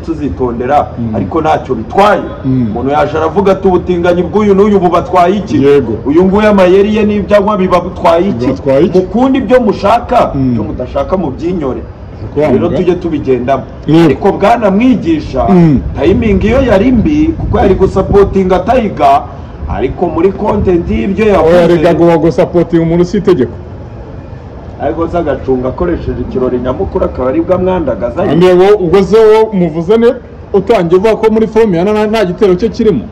tuzitondera ariko ntacyo bitwaye umuntu yaje aravuga ati ubutinganyi bw'uyu n'uyu bubatwaye iki uyu nguyu amayeri ye n'ibyagwa bibagutwaye iki mukundi ibyo mushaka byo mudashaka mu byinyore rero tujye tubigendamo ariko bwana mwigisha timing iyo yari mbi kuko yari gusapotinga Tiger ariko muri content y'ibyo yavuze yarega go supporting umuntu si itegeko ariko zagacunga akoresheje ikirori nyamukuru akaba ari bwa mwandagaza ndego ubwo zo muvuze ne utangiye uvuga ko muri form yana nta gitero cyo kirimo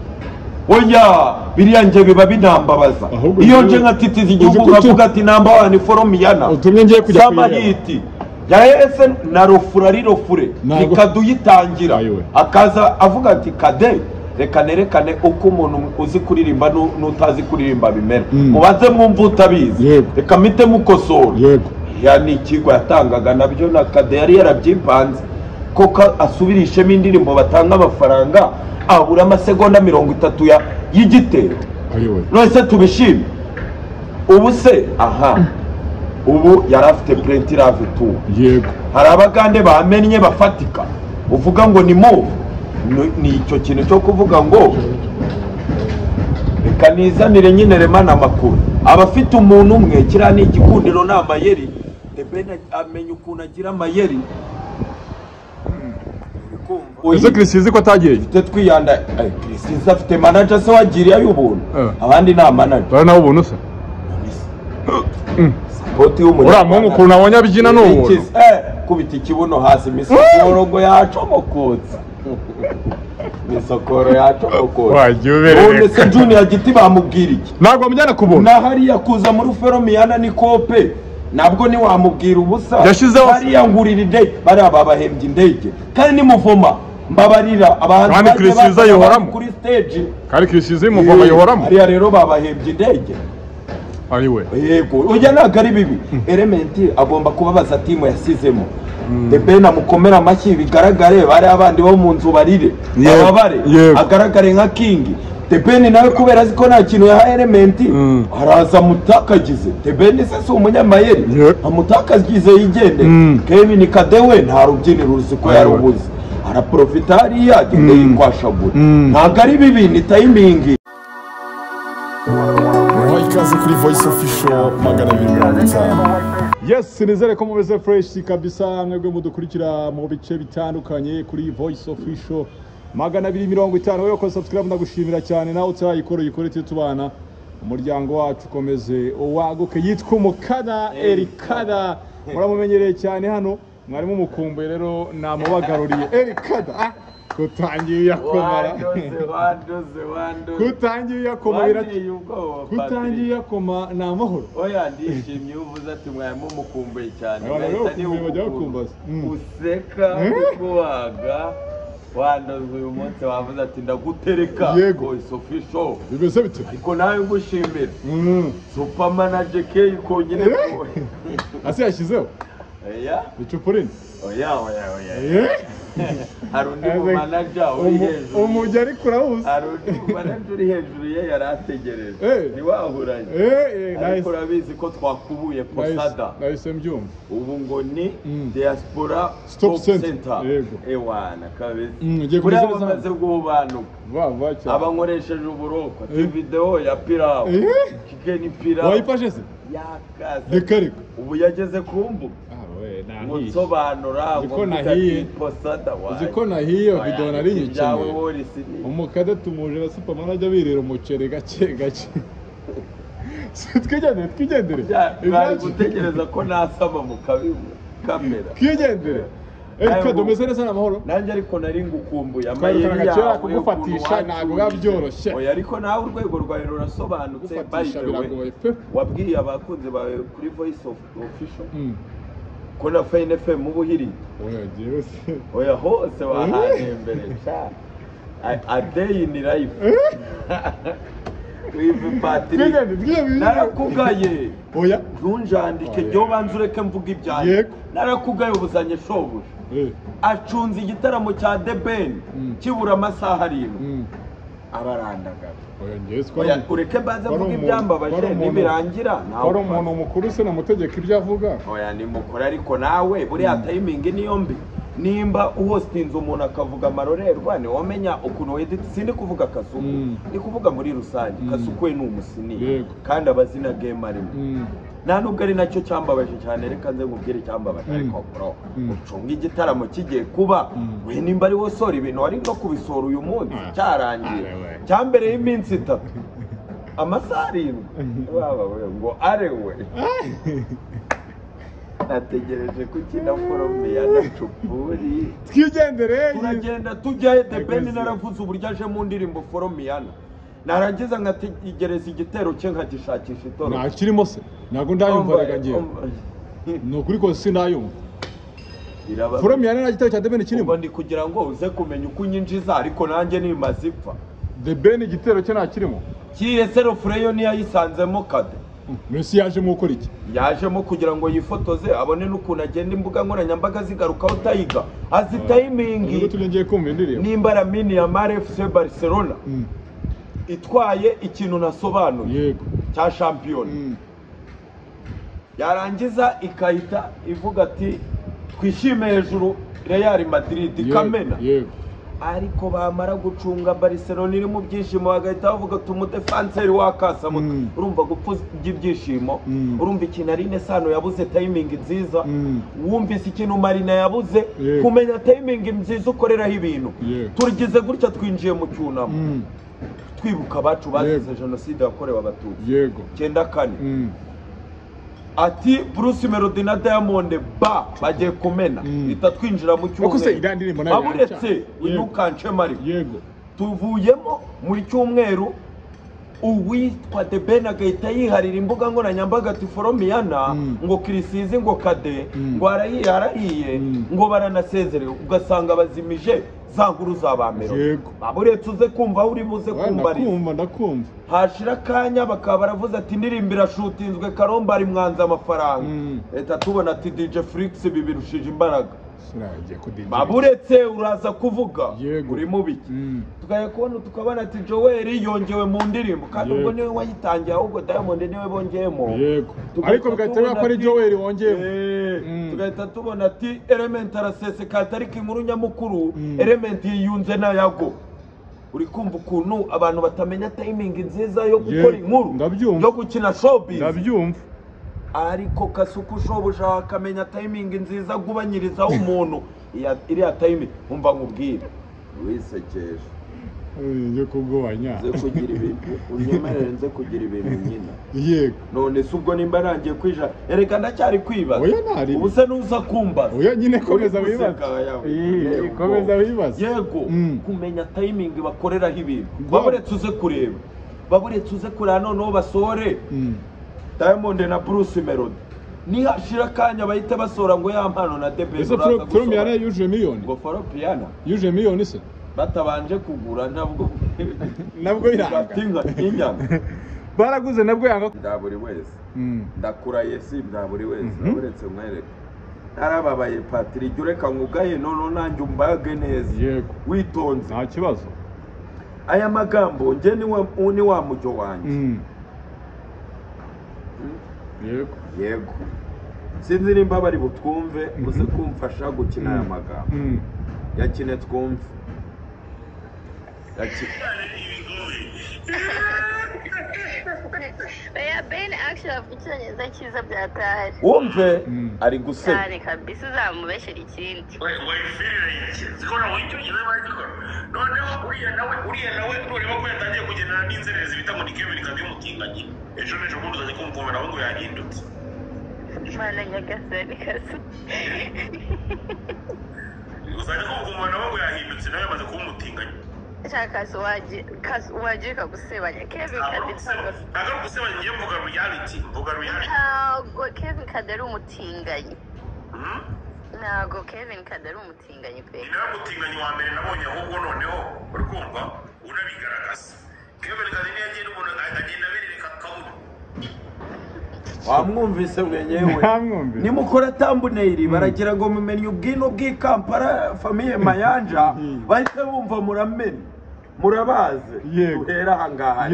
oya biriya nje biba binambabaza iyo nje nka titiza igihugu bavuga ati namba wani form yana utumye ngiye kujya samahiti yaese na rofura ari rofure ikaduyitangira akaza avuga ati kade reka nerekane uko umuntu uzi kuririmba n'utazi kuririmba bimera mubaze mwumva utabizi reka mite mukosora yani ikigo yatangaga nabyo na Kade yari yarabyipanze ko asubirishemo indirimbo batanga amafaranga abura amasegonda 30 y'igitero nose tubishime ubu se ubu yarafite Plenty Love tu hari abagande bamennye bafatika uvuga ngo ni move ni icyo kintu cyo kuvuga ngo reka nizanire nyine remana amakuru abafite umuntu umwe kira ni igikundiro n'amayeri debena amenye ukuntu agira amayeri ese Christian ko atagiye twiyanda Christian afite manager se wagiriye ayubuntu abandi na manager bari nawo ubuntu se support y'umuntu uramuntu ukuntu abonye abyina n'ubuntu kubita ikibuno hasi misokoro ngo yacomokotse misokoro yacomokotse wajubereye se Junior Giti bamubwira iki ntabwo mujyana kubona na hariya kuza muri Feromiyana ni kope nabwo ni wamubwira ubusa hariya ngurira ide bari ababahembye indege kandi ni muvoma mbabarira abantu Christian yohoramo kuri stage kandi Christian muvoma yohoramo hariya rero babahembye indege ariwe yego ujya nagari bibi Element agomba kubabaza timu yasizemo Debena mukomera amashyi bigaragare bari abandi bo mu nzu barire ababare agaragare nka King Debeni nawe kubera aziko nta kintu ya Element araza mutakagize Debeni se umunyamayeri amutakagize yigende Kevin Kadewe nta rubyiniro rusiko yarubuze araprofita hariya agende yikwashagura ntago ari bibi ni timing ikaze kuri Voice Official magana 250. Yes, nizere ko mumeze fresh kabisa mwebwe mudukurikira mu bice bitandukanye kuri Voice Official magana 250. wewe ko subscribe ndagushimira cyane nawe utayikora tubana umuryango wacu komeze waguke yitwa Umukada Erikada muramumenyereye cyane hano mwarimu mukumbuye rero namubagaruriye Erikada kutangiye yakomara kutangiye yakomara kutangiye yakoma na amahoro oya ndishimye uvuze ati mwarimu mukumbuye cyane useka kuwaga wandoze uyu munsi wavuze ati ndagutereka Voice Official bimeze bite ariko nawe ngushimira super manager K kongene ko ase yashyizeho icupurine oya harundi mu manager uri hejuru umujyi ari kurawuza harundi manager uri hejuru ye yarategereje ni wahuranye ariko urabizi ko twakubuye posada nahise mbyumva ubu ngo ni diaspora stop center ewana kabisa kuri abamaze guhubanuka abankoresheje uburoko ati video ya pirawu chicken pirawu wayifashe se yakaze ubu yageze ku mbuga musobanura ngo ziko nahiye video nari nyikeneye Umukada tumuje na super manager birera umucere gake twigendere bari gutegereza ko nasaba mu kamera twigendere Erikada umeze neza n'amahoro nanjye ariko nari ngukumbuye amayeri yawe kugufatisha ntabwo byoroshye oya ariko nawe urwego rwawe rurasobanutse biragoye wabwiye abakunze bawe kuri Voice Official ko na Fine FM ubuhiri oya hose wahane mbere a day in life with Patrick narakugaye oya ntunjandike byo banzureke mvuga ibyaye narakugaye ubuzanye shobuja acunze igitaramo cya The Ben kibura amasaha 7 abarandagara oya ureke baza mvuga ibyambabaje nibirangira nawe umuntu mukuru se namutegeka ibyo avuga oya ni mukuru ariko nawe buri timing niyo mbi nimba uhostinze umuntu akavuga amarorerwa ni wamenya ukuntu wedit sindi kuvuga Kasuku ni kuvuga muri rusange Kasuku we ni umusini kandi abazina game arimo nta nubwo ari nacyo cyambabaje cyane reka nze ngubwire cyambabaje ariko bro ucunga igitaramo kigiye kuba we nimba ari wosora ibintu wari no kubisora uyu munsi cyarangiye cyambere y'iminsi 3 amasaha 7 baba we ngo arewe nategereje kukina foromia na Cupuri twigendere turagenda tujya The Ben naravuze uburyo aje mu ndirimbo foromia narangiza nkategereza igitero cye nkagishakisha itoro nta kirimo se ntago ndayumva ngiye no kuri ko sinayumva foromia na gitero cya The Ben kirimo ndi kugira ngo uze kumenya uko unyinjiza ariko nanjye ni mazipfa The Ben igitero cye nta kirimo kiye sero Freyo ni yayisanzemo Kade Messi yaje mu gukora iki yajemo kugira ngo yifotoze abone n'ukuntu agenda imbuga nkoranyambaga zigarukaho tayiga azi timing tugiye kumva indirimbo nimba Lamine Yamal FC Barcelona itwaye ikintu nasobanuye yego cya champion yarangiza ikahita ivuga ati twishime hejuru Real Madrid kamena yego ariko bamara gucunga Barcelona iri mu byishimo bagahita bavuga tumudefanseri wakasa urumva gupfuza ibyishimo urumva ikintu Arine Sano yabuze timing nziza wumvise ikintu Marina yabuze kumenya timing nziza ukoreraho ibintu turigize gutya twinjiye mu cyunamo twibuka abacu bazize jenoside yakorewe abatutsi yego 94 ati Bruce Melody na Diamond bagiye kumena ita twinjira mu cyumweru aburetse winukanche mari yego tuvuyemo muri cyumweru uwitwa The Ben agahita yiharira imbuga nkoranyambaga ati Foromiana ngo Kirisizi ngo Kade ngo arahiye ngo baranasezerera ugasanga bazimije za nkuru zabamero aburetse uze kumva aho uri buze kumbariza ndakumva hashira kanya bakaba baravuze ati ndirimbira shutinzwe Karomba ari mwanza amafaranga leta tubona ati DJ Flix bibirushije imbaraga baburetse uraza kuvuga uri mubiki tukaya kubona tukabana ati Joel yongewe mu ndirimbo kandi ubwo niwe wayitangiye ahubwo Diamond niwe bongeyemo ariko bigahita ko ari Joel wongeyemo tugahita tubona ati Element araseseka atariki inkuru nyamukuru Element yiyunze na Yago uri kumva ukuntu abantu batamenya timing nziza yo gukora inkuru yo gukina showbiz ndabyumva ariko Kasuku shobuja akamenya timing nziza gubanyiriza umuntu iriya timing umva nkubwira wisekeje nje kugwanya nze kugira ibintu unyemerere nze kugira ibintu nyina yego none subwo nimba rangiye kwija ereka ndacyari kwibaza ubu se nuza kumbaza oya nyine komeza wibaza komeza wibaza yego kumenya timing bakoreraho ibintu baburetse uze kureba baburetse uze kureba noneho basore Diamond na Bruce Melody nihashira kanya bahita basora ngo ya mpano na The Ben ese Foromiana yuje miliyoni ngo Foromiana yuje miliyoni se batabanje kugura nabwo inyanga baraguze nabwo yanga ndaburi wese ndakura yesi ndaburi wese uretse mwereka narababaye Patrick ureka ngugaye none nanjye umbage neza witonze nta kibazo aya magambo nge ni wa mujyo wanjye yego sinzi nimba bari butwumve uze kumfasha gukina aya magambo yakine twumve Ben actually avukiranyiza cyiza byatari wumve ari guseka cyane kabisa uzamubeshera ikindi wayifirira iki zikora wicyo gihe bagikora noneho uriya nawe ureba ko yatangiye kugendana n'inzererezi bita ngo ni Kevin Kade umutinganye ejo n'ejo bundi uzajya kumva nawe ngo yahindutse mana nyagasani kasu uzajya kumva nawe ngo yahindutse nawe yamaze kuba umutinganye kasu waje kagusebanya Kevin Kade ntabwo gusebanya ngiye mvuga reality ntabwo Kevin Kade ari umutinganyi ntabwo Kevin Kade ari umutinganyi pe ni nawe umutinganyi wa mbere nabonye ahubwo noneho uri kumva unabigaragaza Kevin Kade niyo agenda umuntu agenda aberereka kabuno wamwumvise mwenyewe nimukora thumbnail baragira ngo mumenye ubwino bw'Ikampala famille Mayanja bahise bumva muramenya murabaze uhera hangaha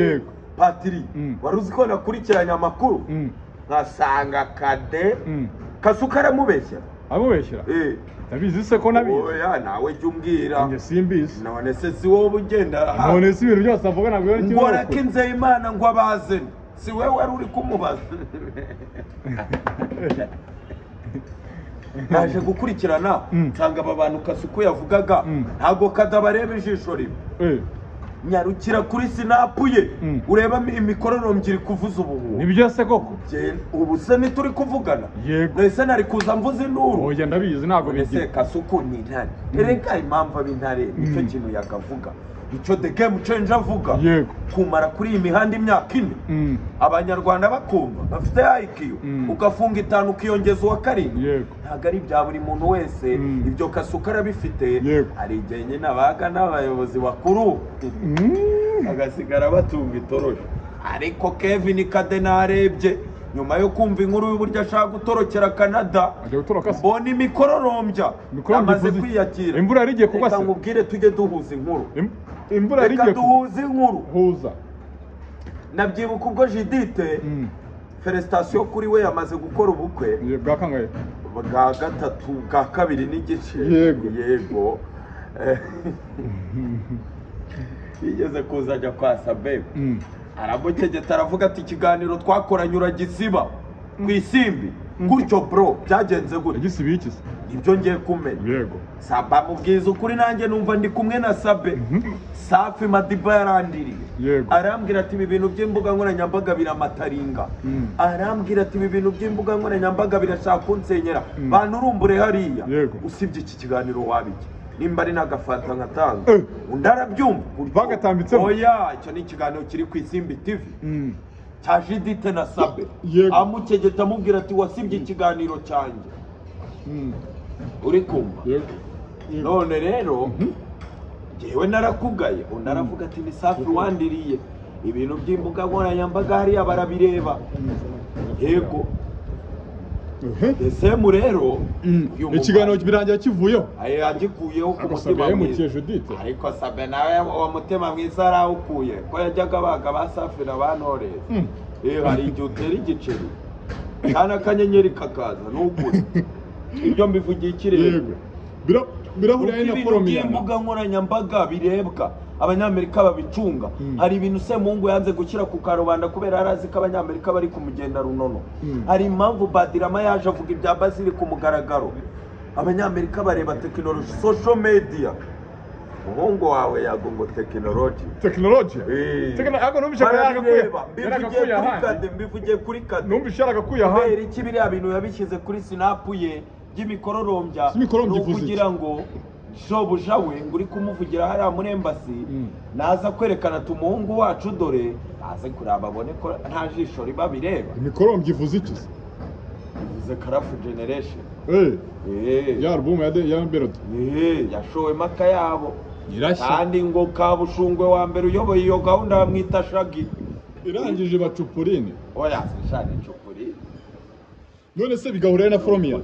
Patrick waruzi ko nakurikiranya amakuru nkasanga Kade Kasuka aramubeshya ndabizi se ko nabizi oya nawe jya umbwira njye simbizi none se si wowe ugenda none si ibintu byose avuga ntabwo ari ngo rakinze Imana ngo abazene si wewe wari uri kumubaza naje gukurikirana nsanga aba bantu Kasuku yavugaga ntago kadabareba ijisho rimwe nyarukira kuri sinapu ye ureba imikororombyi iri kuvuza ubuhuha ni byose koko ubu se ntituri kuvugana yego ese nari kuza mvuze induru oya ndabizi ntabwo bigiye Kasuku ni intare erega impamvu ab'intare nicyo kintu yagavuga icyo the game change avuga yego kumara kuri iyi mihanda imyaka 4 abanyarwanda bakumva bafite IQ ugafunga 5 ukiyongeza uwa 7 yego ntago ari bya buri muntu wese ibyo Kasuku arabifite ari igihe nyine abaga n'abayobozi bakuru agasigara batunga itoroshi ariko Kevin Kade narebye nyuma yo kumva inkuru y'uburyo ashaka gutorokera Canada mbona imikororombya amaze kwiyakira imvura yarigiye kugwa se nkubwire tujye duhuza inkuru imvura yarigiye duhuza inkuru huza nabyibuka ubwo Judith felicitation kuri we yamaze gukora ubukwe bwa kangahe bwa gatatu bwa kabiri n'igice yego yigeze kuzajya kwa Sabe aramutegeta aravuga ati ikiganiro twakoranye uragisiba ku isimbi gutyo bro byagenze gute igisibi iki ibyo ngiye kumenya yego Saba mubwiza ukuri nanjye numva ndi kumwe na Sabe Safi Madiba yarandiriye arambwira ati ibi bintu by'imbuga nkoranyambaga biramataringa arambwira ati ibi bintu by'imbuga nkoranyambaga birashaka kunsenyera banurumbure hariya usibye iki kiganiro wabiki nimba ari nagafata nkatanga undarabyumva bagatambitsemo oya icyo ni ikiganiro kiri ku Isimbi TV cya Judith na Sabe amukegeta amubwira ati wasibye ikiganiro cyanjye uri kumva none rero jewe narakugaye unaravuga ati ni Safi wandiriye ibintu by'imbuga nkoranyambaga hariya barabireba yego ese mu rero ikiganiro birangira kivuyeho agikuyeho ku mutima mwiza ariko Sabe nawe wa mutima mwiza arawukuye ko yajyaga baga ba Safi na ba Knowless hari igihe utera igiceri cyane akanyenyeri kakaza n'ukuri ibyo mbivugiye ikirere birahuriye na forume y'imbuga nkoranyambaga birebwa abanyamerika babicunga hari ibintu Semungu yanze gushyira ku karubanda kubera arazi ko abanyamerika bari kumugenda runono hari impamvu Badirama yaje avuga ibya Basili ku mugaragaro abanyamerika bareba technology social media umuhungu wawe yagongo technology ako numvishaka mbivugiye kuri Kade numvishaka kuyaha iki biriya bintu yabishyize kuri sinapu ye by'imikororombya kugira ngo shobuja we nguri kumuvugira hariya muri embassy naza kwerekana tumuhungu wacu dore aze kuraba abone ko nta jisho riba bireba imikorombya ivuze iki ivuze Karafu Generation ya album ya Melody yashowe maka yabo kandi ngo Kabushungwe wa mbere uyoboye iyo gahunda bamwita Shagi irangije bacupurine oya sishane cupurine none se bigahurira na Fromia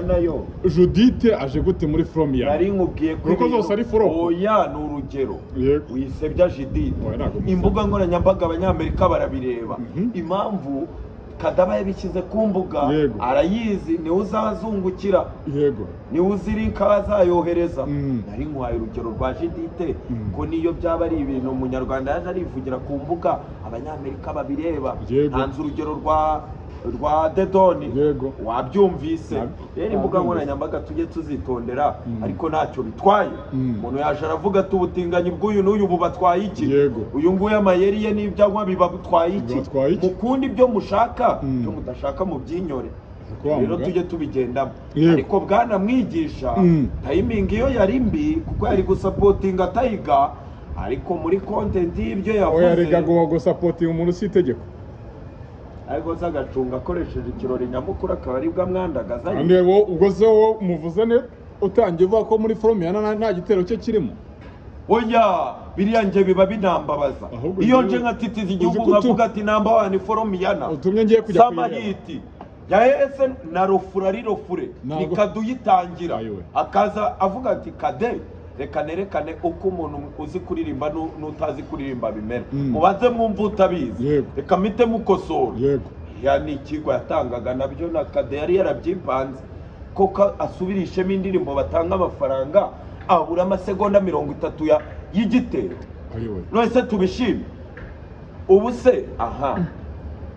nayo Judith aje gute muri Fromia nari nkubwiye ko zose ari foro oya ni urugero wisebya Judith imbuga nkoranyambaga abanyamerika barabireba impamvu Kadaba yabishyize ku mbuga arayizi niwe uzazungukira niwe uzirinka azayohereza nari nkwaye urugero rwa Judith ko niyo byaba ari ibintu umunyarwanda yaje arivugira ku mbuga abanyamerika babireba hanze urugero rwa Dedoni wabyumvise rero imbuga nkoranyambaga tujye tuzitondera ariko ntacyo bitwaye umuntu yaje aravuga ati ubutinganyi bw'uyu n'uyu bubatwaye iki uyu nguyu amayeri ye n'ibyo anywa bibatwaye iki mukunda ibyo mushaka ibyo mudashaka mu byinyore rero tujye tubigendamo ariko bwana mwigisha timing iyo yari mbi kuko yari gusapotinga Tiger ariko muri content y'ibyo yavuze yarega gusapotinga umuntu si itegeko ariko zagacunga akoresheje ikirori nyamukuru akaba ari bwa mwandagaza ubwo se wo muvuze ne utangiye uvuga ko muri Fromia nta gitero cye kirimo oya biriya nje biba binambabaza iyo nje nkatitiza igihugu nkavuga ati namba wani Fromia utumye ngiye kujya Samahiti yahese na rofurari rofure nikaduyitangira akaza avuga ati Kade reka nerekane uko umuntu uzi kuririmba n'utazi kuririmba bimera mubaze mwumva utabizi reka mite mukosora ya ni ikigo yatangaga nabyo na Kade yari yarabyipanze koko asubirishemo indirimbo batanga amafaranga abura amasegonda 30 y'igitero none tubishime ubu se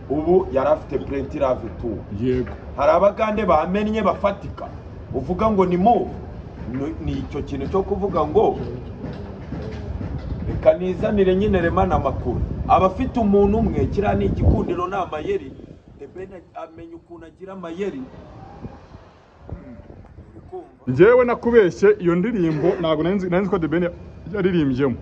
ubu yarafite Plenty Love tu yego hari abagande bamennye bafatika uvuga ngo ni move ni icyo kintu cyo kuvuga ngo reka nizanire nyine remana amakuru abafite umuntu umwe kira ni igikundiro n'amayeri Debeni amenya ukuntu agira amayeri njyewe nakubeshye iyo ndirimbo ntabwo nanzi ko Debeni yaririmbyemo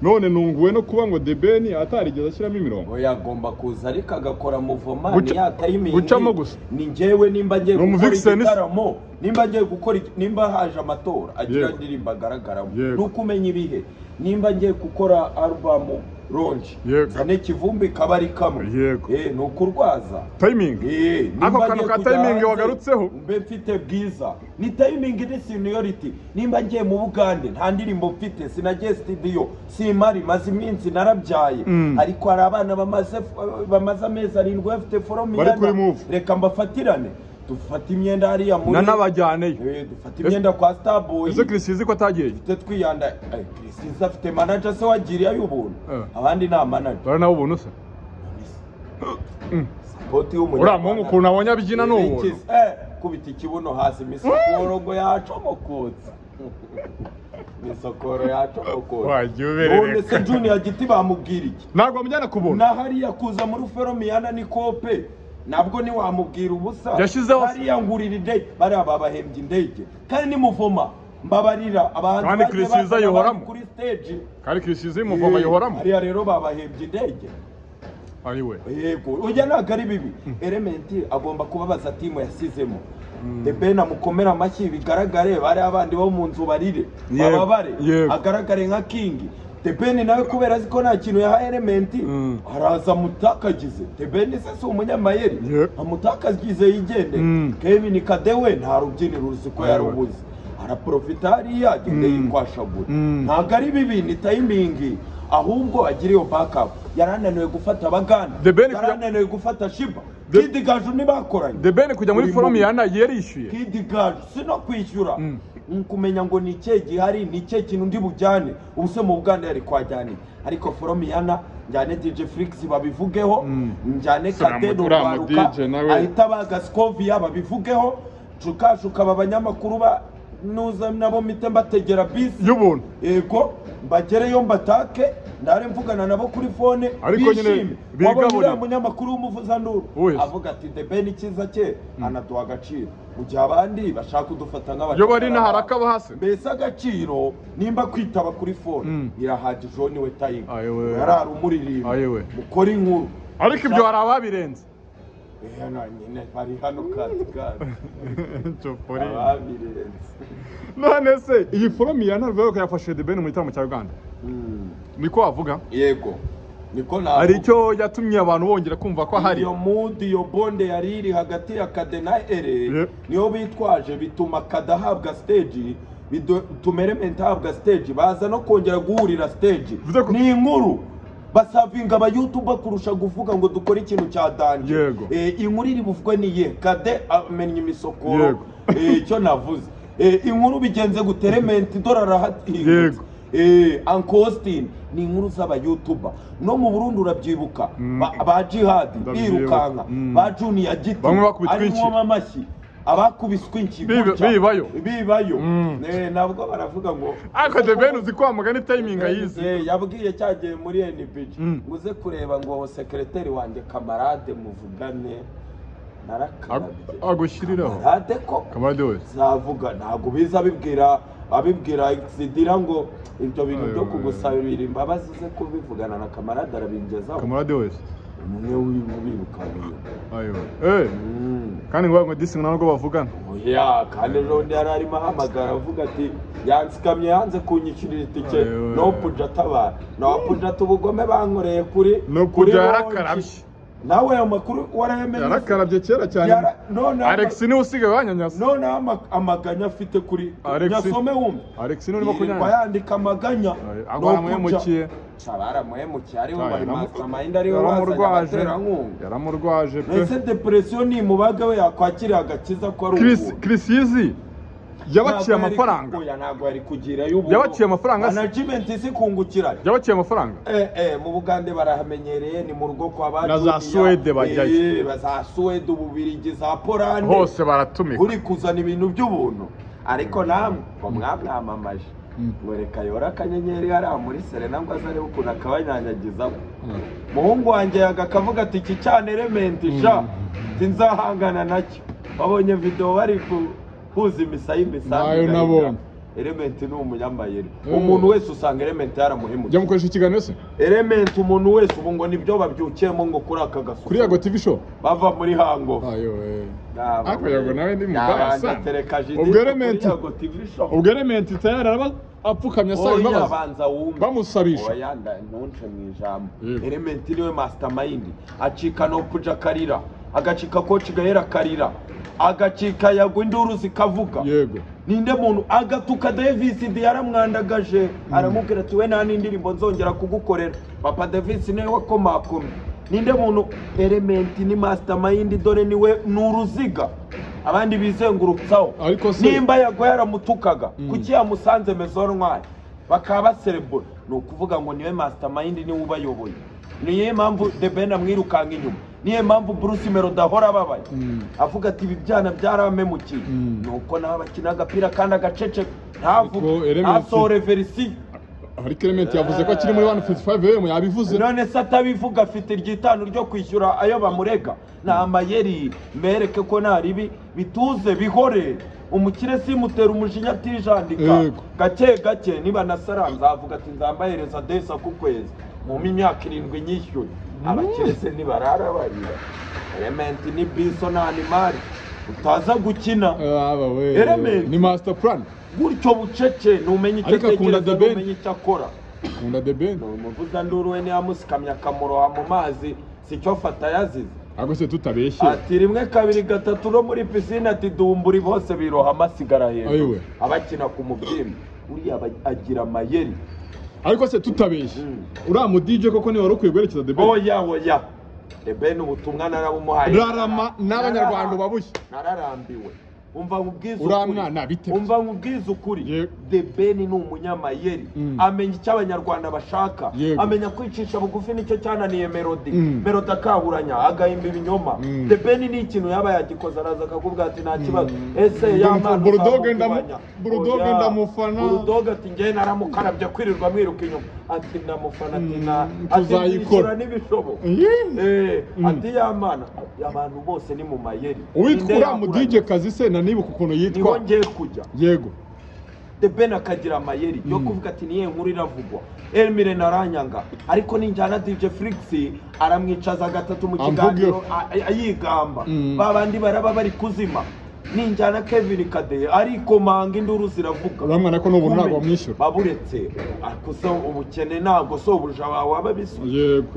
none nunguwe no kuba ngo Debeni atarigeze ashyiramo imirongo oya agomba kuza ariko agakora muvomani yatayimingi gucamo gusa ni njyewe nimba ngiye gukora igitaramo nimba haje amatora agira indirimbo agaragaramo nuko umenya ibihe nimba ngiye gukora album ronje zane kivumbi kabari kamwe ni ukurwaza timing ako kantu ka timing wagarutseho mbe mfite bwiza ni timing ni seniority nimba ngiye mu Bugande nta ndirimbo mfite sinagiye studio simari maze iminsi narabyaye ariko hari abana bamaze amezi 7 bafite forum reka mbafatirane dufata imyenda hariya muri nanabajyane dufata imyenda kwa Starboy ese Chrisizi ko atagiye twiyanda Chrisizi afite manager se wagiriye ayubuntu abandi na manager bari nawo ubuntu se support y'umuntu uramungu kuntu abonye abyina n'ubu kubita ikibuno hasi misokoro ngo yacomokotse misokoro yacomokotse wajuberere se Junior Giti bamubwira iki ntabwo mujyana kubona na hariya kuza muri Feromiyana ni kope nabwo ni wamubwira ubusa hariya ngurira indege bari ababahembye indege kandi ni muvoma mbabarira abantu kandi Chrisizi yohoramo kuri stage kandi Chrisizi muvoma yohoramo hariya rero babahembye indege ariwe yego ujya nagari bibi element agomba kubabaza timu yasizemo Debeni amukomera amashyi bigaragare bari abandi bo mu nzu barire bababare agaragare nka king Debeni nawe kubera aziko nta kintu ya element araza mutakagize Debeni se umunyamayeri amutakagize yigende Kevin Kadewe nta rubyiniro rusiko yarubuze araprofita hariya agende yikwashagura ntago ari bibi ni timing ahubwo agira iyo backup yarananiwe gufata abaganda yarananiwe gufata Shiba Kid Gaju nibakoranye Debeni kujya muri forum yana yerishyuye Kid Gaju sino kwishyura kumenya ngo ni cye gihari ni cye kintu ndi bujyane ubuse mu Buganda yari kwajyane ariko forum yana njyane DJ Flix babivugeho njyane Kadedo baruka ahita baga Scovia babivugeho cukashuka abanyamakuru ba nuza nabo mite mbategera bisi y'ubuntu yego mbagereyo mbatake ndare mvugana nabo kuri phone ariko nyine bigabura umunyamakuru w'umuvuzanduru avuga ati Debeni kiza cye anaduha agaciro mu gihe abandi bashaka kudufata nk'abantu yo bari naharaka bahase mbese agaciro nimba kwitaba kuri phone irahagije oni we tayiga yarari umuririmba mukora inkuru ariko ibyo hari ababirenze nyine bari hano kandi none se iyi forum ya Narveo ko yafashe Debeni mu gitaramo cya Uganda niko wavuga yego niko na ari cyo yatumye abantu bongera kumva ko hari iyo mood iyo bonde yari iri hagati ya Kade na Ere niyo bitwaje bituma kadahabwa stage tumerement habwa stage baza no kongera guhurira stage ni inkuru basavinga aba YouTuber kurusha guvuga ngo dukora ikintu cya danje inkuru iri buvugwe niye Kade amenye imisokoro cyo navuze inkuru bigenze guterement dollar hati Uncle Austin ni inkuru z'aba YouTuber no mu Burundi urabyibuka ba Jihad birukanka ba Junior Giti arimo amashyi abakubiswe bibayo nabwo baravuga ngo aka Debeni uzi kwa mugani timing ayize yabwiye cyagiye muri NBG nguze kureba ngo secretary wanjye kamarade muvugane agushyiriraho kamarade we zavuga ntabwo biza abibwira Xidira ngo ibyo bintu byo kugusabira imbabazi ze kubivugana na kamarade arabingezaho kamarade wese umwe w'ibirukanye kandi ngo disi ntabwo bavugana kandi Rondi yararimo ahamagara avuga ati yansikamye yanze kunyishyurira itike no puja tabara no puja tubugome bankoreye kuri no puja yarakarabye nawe amakuru warayamenye yarakarabye kera cyane Alex ni usigaye wanyanyasa none amaganya afite kuri nyasome wumva Alex ni urimo kunyanya yandika amaganya agwamuhemukiye abaramuhemukiye ari we mastermind ari we yaramurwaje pe ese depression ni mubaga we yakwakira agakiza ko ari Chris Yizi yabaciye amafaranga oya ntabwo ari kugira y'ubu yabaciye amafaranga management isi kungukira yabaciye amafaranga mu Bugande barahamenyereye ni mu rugo kwa na za Swede bajyayo za Swede ububirigi za Poland hose baratumika uri kuzana ibintu by'ubuntu ariko namwe mwamwamamaje ngoreka yora kanyenyeri ari muri Serena ngo azare ukuntu akabanyanyagiza muhungu wanjye yagakavuga ati iki cyane element sha tinzahangana nacyo babonye video bari kuza imisayi nayo nabonye element ni umunyamayeri umuntu wese usanga element yaramuhemukiye jya mukoresha ikiganiro se element umuntu wese ubu ngo nibyo babyukiyemo ngo kuri aka gasu kuri Yago TV show bava muri hango ayo ako Yago nawe ndi mubasa ubwo element tayari araba apfukamye asaba imbabazi bamusabisha oya ntunce mu ijambo element niwe mastermind acika no puja karira agacika coach gahera karira agacika Yago induru zikavuga yego ninde muntu agatuka Davis yaramwandagaje aramubwira ati we nta n'indirimbo nzongera kugukorera Papa Davis niwe wakomakomye ninde muntu element ni mastermind dore niwe nuruziga abandi bizengurutsaho nimba Yago yaramutukaga kuki yamusanze Maison Noire bakaba cerebral no kuvuga ngo niwe mastermind ni ubayoboye niye mpamvu The Ben amwirukanga inyuma niye mpamvu Bruce Melody ahora ababaye avuga ati ibi byana byaramemukiye nuko nawe bakina agapira kandi agacece ntavuga asore verisi ariko element yavuze ko akiri muri 155 yabivuze none se atabivuga afite ryitanu ryo kwishyura ayo bamurega na amayeri mereke ko naribi bituze bihore umukire simutera umujinya atijandika gake gake niba nasaranza avuga ati nzambahereza desa ku kwezi mu myaka 7 nyishyuye abakirese nibarara barira element ni biso na animal utaza gukina element ni master plan gutyo bucece numenye icyo umenye icyo akora kunda The Ben umuvuza nduru we niyamusikamya akamuroha mu mazi sicyo fata yazize agose tutabeshye ati rimwe kabiri gatatu no muri piscine ati dumburi bose biroha amasigara hejuru abakina ku mubyimba uriya agira amayeri ariko se tutabeshye uriya mu DJ koko ni wari ukwiye guherekeza The Ben oya The Ben ubutumwa narabumuhaye rarama n'abanyarwanda babushye nararambiwe umva nkubwiza ukuri The Ben ni umunyamayeri amenya icyo abanyarwanda bashaka amenya kwicisha bugufi nicyo cyananiye Melody akaburanya agahimba ibinyoma The Ben ni ikintu yaba yagikoza araza akakubwira ati nta kibazo ese yamana Bulldog ndamufana Bulldog ati njye naramukarabye kwirirwa mwiruka inyuma ati ndamufana ati tuzayikora n'ibishobo ati yamana abantu bose ni mu mayeri uwitwa mu DJ kazi se nibuka ukuntu yitwa niho ngiye kujya yego The Ben akagira amayeri yo kuvuga ati niye nkuru iravugwa Elmire naranyanga ariko ninjyana DJ Flix aramwicaza gatatu mu kiganiro ayigamba babandi baraba bari kuzima ninjyana Kevin Kade ariko manga induru ziravuga uramwana ko n'ubu ntago bamwishyura baburetse akuso ubukene ntago so buja waba bisu yego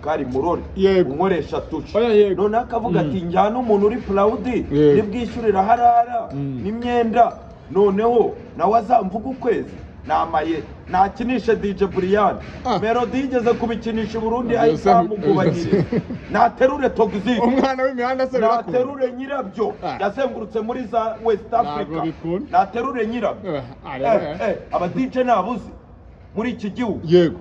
kari murore unkoresha tuci none akavuga ati njyana umuntu uri proud nibwishyurira harara n'imyenda noneho nawe azamvuga ukwezi namaye nakinisha DJ Brian Melody igeze kubikinisha Burundi ayisamugubanye naterure toxic umwana w'imihanda se naterure nyirabyo yasengurutse muri za West Africa naterure nyirabyo aba DJ nabuzi muri iki gihugu yego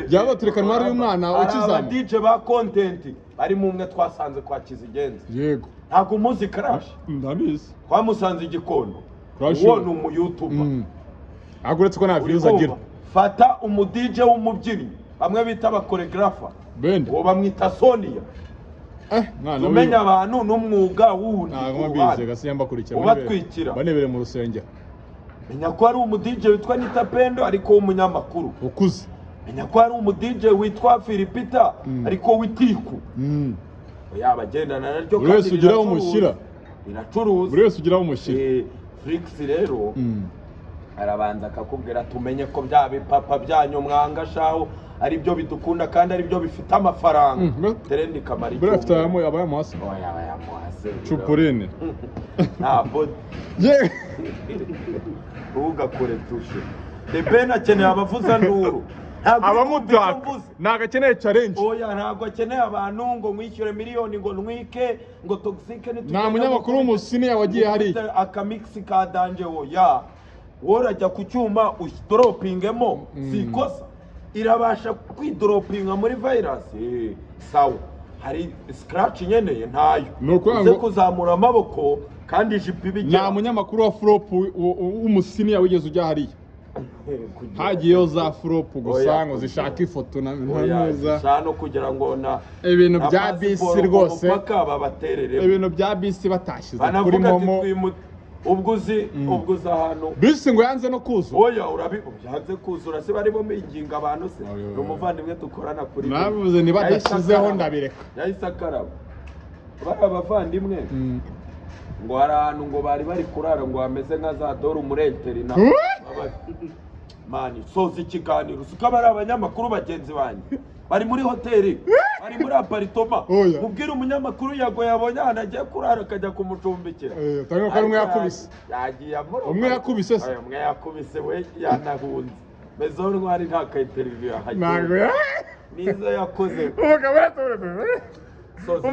byaba turekanwa ari umwana ukizana DJ ba content ari mu mwe twasanze kwa Kizigenza yego ntago muzi crash ndabizi twamusanze igikondo uwo ni umu YouTuber aguretse ko nta views agira fata umu DJ w'umubyinnyi bamwe bita aba choreographer uwo bamwita Sonia mwana umenya abantu n'umwuga wundi ntagombije gasiyamba kurikira ubatwikira banebere mu rusengero menya ko ari umu DJ witwa Nita Pendo ariko w'umunyamakuru ukuze menya ko ari umu DJ witwa Philipita ariko witiku yabagendana naryo kandi wese ugiraho umushyira biracuruza buri wese ugiraho umushyira Flix rero arabanza akakubwira tumenye ko bya bipapa byanyu mwanga shaho ari byo bidukunda kandi ari byo bifite amafaranga terendi kamari bro afite abayamuhase oya abayamuhase Chupurine ntabwo ugakore tushe The Ben akeneye abavuza nduru abamudaka ntago akeneye challenge oya ntabwo akeneye abantu ngo mwishyure miliyoni ngo ntwike ngo toxic nta munyamakuru w'umusini yawagiye hari akamix ka danje oya worajya ku cyuma udoropingemo sikosa irabasha kwidoropinga muri virus sawa hari scratch nyeneye ntayo uze kuzamura amaboko kandi jipi bijya nta munyamakuru wa flop w'umusini yawigeze ujya hariya hagiyeho za flop gusa ngo zishaka ifoto na neza shano kugira ngo na ibintu bya bisi rwose ibintu bya bisi batashyize kuri momo ubwo uzi ahantu bisi ngo yanze no kuzura oya yanze kuzura se barimo minginga abantu se umuvandimwe dukorana kuri navuze ni badashyizeho ndabireka yahise akaraba bari abavandimwe ngo hari ahantu ngo bari kurara ngo hameze nka za dore umurenteri na mani soza ikiganiro usuka bari abanyamakuru bagenzi banjye bari muri hoteli bari muri aparitoma mubwire umunyamakuru yago yabonye ahantu agiye kurara akajya kumucumbikira tango ko umwe yakubise yagiye amuro umwe yakubise se umwe yakubise we yanahunze mezo ntwari nta kayiteleviziyo yahagiye ntago nizo yakoze umugabo yatoreze soza